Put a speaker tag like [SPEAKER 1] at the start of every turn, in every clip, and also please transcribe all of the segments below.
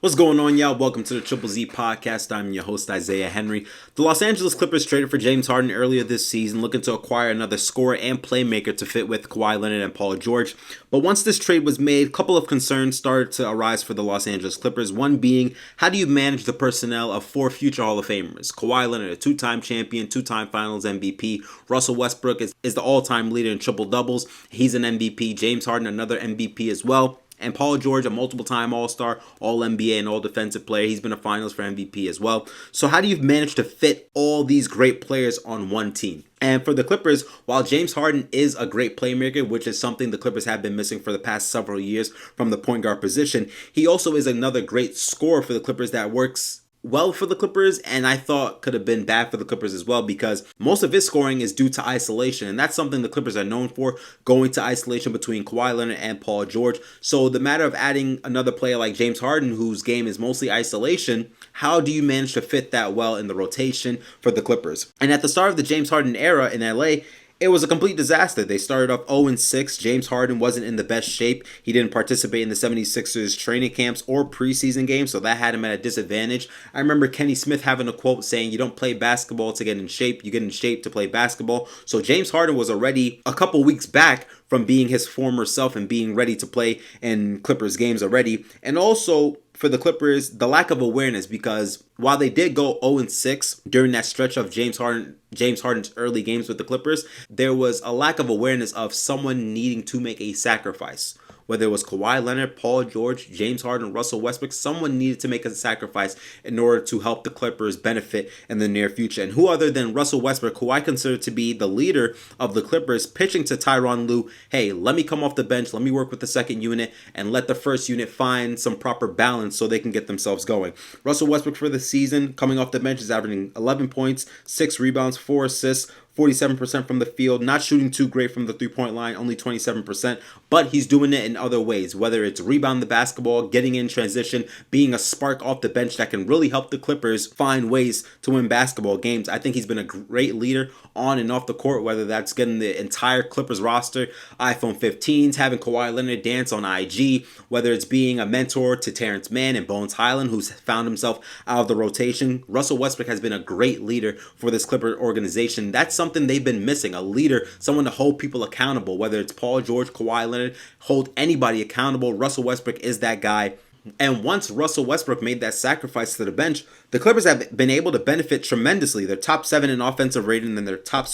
[SPEAKER 1] What's going on, y'all? Welcome to the Triple Z podcast. I'm your host, Isaiah Henry. The Los Angeles Clippers traded for James Harden earlier this season, looking to acquire another scorer and playmaker to fit with Kawhi Leonard and Paul George. But once this trade was made, a couple of concerns started to arise for the Los Angeles Clippers. One being, how do you manage the personnel of four future Hall of Famers? Kawhi Leonard, a two-time champion, two-time Finals MVP. Russell Westbrook is the all-time leader in triple-doubles. He's an MVP. James Harden, another MVP as well. And Paul George, a multiple-time All-Star, All-NBA, and All-Defensive player. He's been a Finals for MVP as well. So how do you manage to fit all these great players on one team? And for the Clippers, while James Harden is a great playmaker, which is something the Clippers have been missing for the past several years from the point guard position, he also is another great scorer for the Clippers that works well for the Clippers, and I thought could have been bad for the Clippers as well, because most of his scoring is due to isolation, and that's something the Clippers are known for, going to isolation between Kawhi Leonard and Paul George. So the matter of adding another player like James Harden, whose game is mostly isolation, how do you manage to fit that well in the rotation for the Clippers? And at the start of the James Harden era in LA, it was a complete disaster. They started off 0-6. James Harden wasn't in the best shape. He didn't participate in the 76ers training camps or preseason games, so that had him at a disadvantage. I remember Kenny Smith having a quote saying, "You don't play basketball to get in shape. You get in shape to play basketball." So James Harden was already a couple weeks back from being his former self and being ready to play in Clippers games already. And also, for the Clippers, the lack of awareness, because while they did go 0-6 during that stretch of James Harden's early games with the Clippers, there was a lack of awareness of someone needing to make a sacrifice. Whether it was Kawhi Leonard, Paul George, James Harden, Russell Westbrook, someone needed to make a sacrifice in order to help the Clippers benefit in the near future. And who other than Russell Westbrook, who I consider to be the leader of the Clippers, pitching to Tyronn Lue, "Hey, let me come off the bench, let me work with the second unit, and let the first unit find some proper balance so they can get themselves going." Russell Westbrook for the season, coming off the bench, is averaging 11 points, 6 rebounds, 4 assists, 47% from the field, not shooting too great from the three-point line, only 27%, but he's doing it in other ways, whether it's rebound the basketball, getting in transition, being a spark off the bench that can really help the Clippers find ways to win basketball games. I think he's been a great leader on and off the court, whether that's getting the entire Clippers roster iPhone 15s, having Kawhi Leonard dance on IG, whether it's being a mentor to Terrence Mann and Bones Highland, who's found himself out of the rotation. Russell Westbrook has been a great leader for this Clipper organization. That's something they've been missing, a leader, someone to hold people accountable, whether it's Paul George, Kawhi Leonard, hold anybody accountable. Russell Westbrook is that guy. And once Russell Westbrook made that sacrifice to the bench, the Clippers have been able to benefit tremendously. They're top 7 in offensive rating, and they're top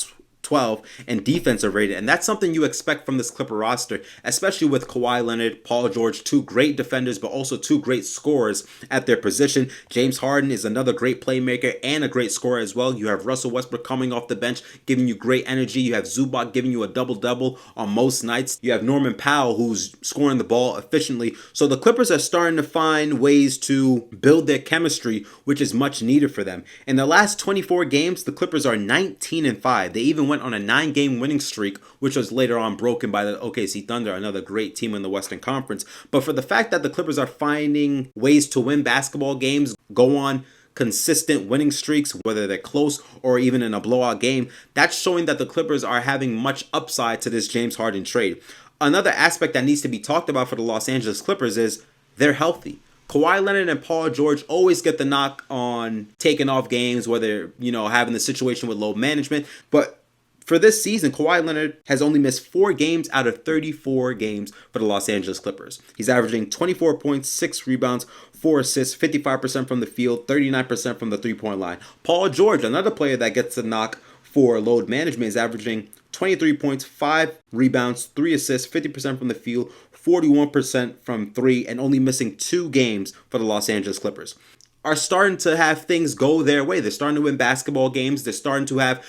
[SPEAKER 1] 12 in defensive rating, and that's something you expect from this Clipper roster, especially with Kawhi Leonard, Paul George, two great defenders, but also two great scorers at their position. James Harden is another great playmaker and a great scorer as well. You have Russell Westbrook coming off the bench, giving you great energy. You have Zubac giving you a double-double on most nights. You have Norman Powell, who's scoring the ball efficiently. So the Clippers are starting to find ways to build their chemistry, which is much needed for them. In the last 24 games, the Clippers are 19-5. They even went on a 9-game winning streak, which was later on broken by the OKC Thunder, another great team in the Western Conference. But for the fact that the Clippers are finding ways to win basketball games, go on consistent winning streaks, whether they're close or even in a blowout game, that's showing that the Clippers are having much upside to this James Harden trade. Another aspect that needs to be talked about for the Los Angeles Clippers is they're healthy. Kawhi Leonard and Paul George always get the knock on taking off games, whether, having the situation with load management. But for this season, Kawhi Leonard has only missed 4 games out of 34 games for the Los Angeles Clippers. He's averaging 24 points, 6 rebounds, 4 assists, 55% from the field, 39% from the three-point line. Paul George, another player that gets the knock for load management, is averaging 23 points, 5 rebounds, 3 assists, 50% from the field, 41% from 3, and only missing 2 games for the Los Angeles Clippers. Are starting to have things go their way. They're starting to win basketball games. They're starting to have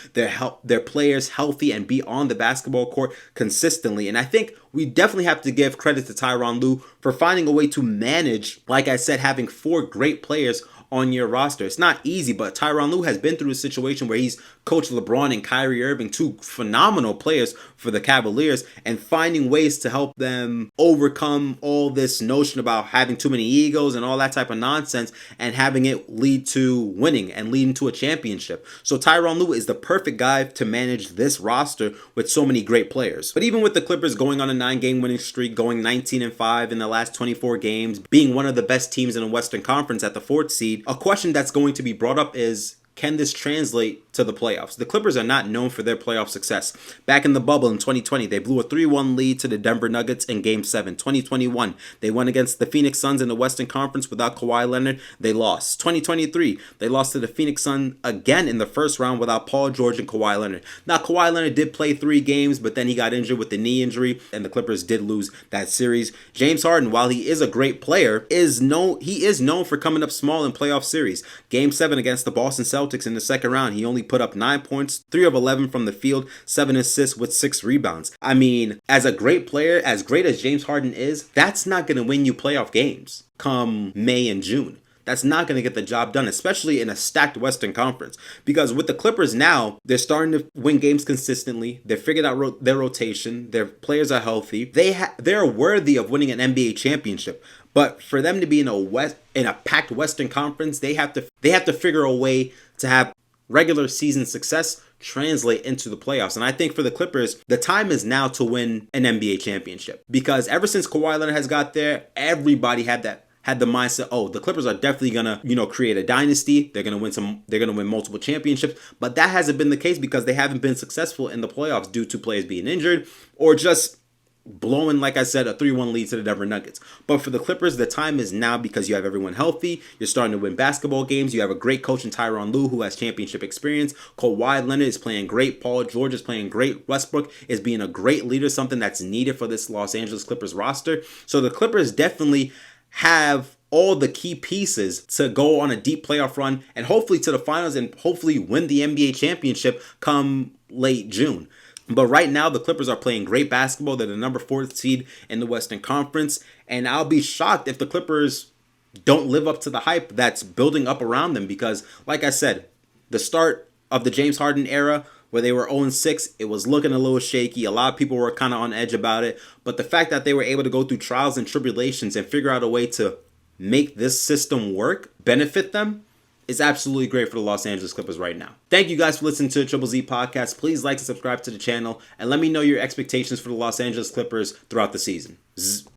[SPEAKER 1] their players healthy and be on the basketball court consistently. And I think we definitely have to give credit to Tyronn Lue for finding a way to manage, like I said, having 4 great players on your roster. It's not easy, but Tyronn Lue has been through a situation where he's coached LeBron and Kyrie Irving, 2 phenomenal players for the Cavaliers, and finding ways to help them overcome all this notion about having too many egos and all that type of nonsense, and having it lead to winning and leading to a championship. So Tyronn Lue is the perfect guy to manage this roster with so many great players. But even with the Clippers going on a 29-game winning streak, going 19-5 in the last 24 games, being one of the best teams in the Western Conference at the 4th seed. A question that's going to be brought up is, can this translate to the playoffs? The Clippers are not known for their playoff success. Back in the bubble in 2020, they blew a 3-1 lead to the Denver Nuggets in Game 7. 2021, they won against the Phoenix Suns in the Western Conference without Kawhi Leonard. They lost. 2023, they lost to the Phoenix Suns again in the first round without Paul George and Kawhi Leonard. Now, Kawhi Leonard did play 3 games, but then he got injured with the knee injury, and the Clippers did lose that series. James Harden, while he is a great player, is known for coming up small in playoff series. Game 7 against the Boston Celtics in the second round, he only put up 9 points, 3 of 11 from the field, 7 assists with 6 rebounds. I mean, as a great player, as great as James Harden is, that's not going to win you playoff games come May and June. That's not going to get the job done, especially in a stacked Western Conference. Because with the Clippers now, they're starting to win games consistently. They've figured out their rotation. Their players are healthy. They're worthy of winning an NBA championship. But for them to be in a packed Western Conference, they have to figure a way to have regular season success translate into the playoffs. And I think for the Clippers, the time is now to win an NBA championship. Because ever since Kawhi Leonard has got there, everybody had the mindset, oh, the Clippers are definitely gonna, create a dynasty. They're gonna win multiple championships. But that hasn't been the case because they haven't been successful in the playoffs due to players being injured or just blowing, like I said, a 3-1 lead to the Denver Nuggets. But for the Clippers, the time is now because you have everyone healthy. You're starting to win basketball games. You have a great coach in Tyronn Lue who has championship experience. Kawhi Leonard is playing great. Paul George is playing great. Westbrook is being a great leader, something that's needed for this Los Angeles Clippers roster. So the Clippers definitely have all the key pieces to go on a deep playoff run and hopefully to the finals and hopefully win the NBA championship come late June. But right now, the Clippers are playing great basketball. They're the number 4th seed in the Western Conference. And I'll be shocked if the Clippers don't live up to the hype that's building up around them. Because, like I said, the start of the James Harden era, where they were 0-6, it was looking a little shaky. A lot of people were kind of on edge about it. But the fact that they were able to go through trials and tribulations and figure out a way to make this system work, benefit them, is absolutely great for the Los Angeles Clippers right now. Thank you guys for listening to the Triple Z Podcast. Please like and subscribe to the channel and let me know your expectations for the Los Angeles Clippers throughout the season.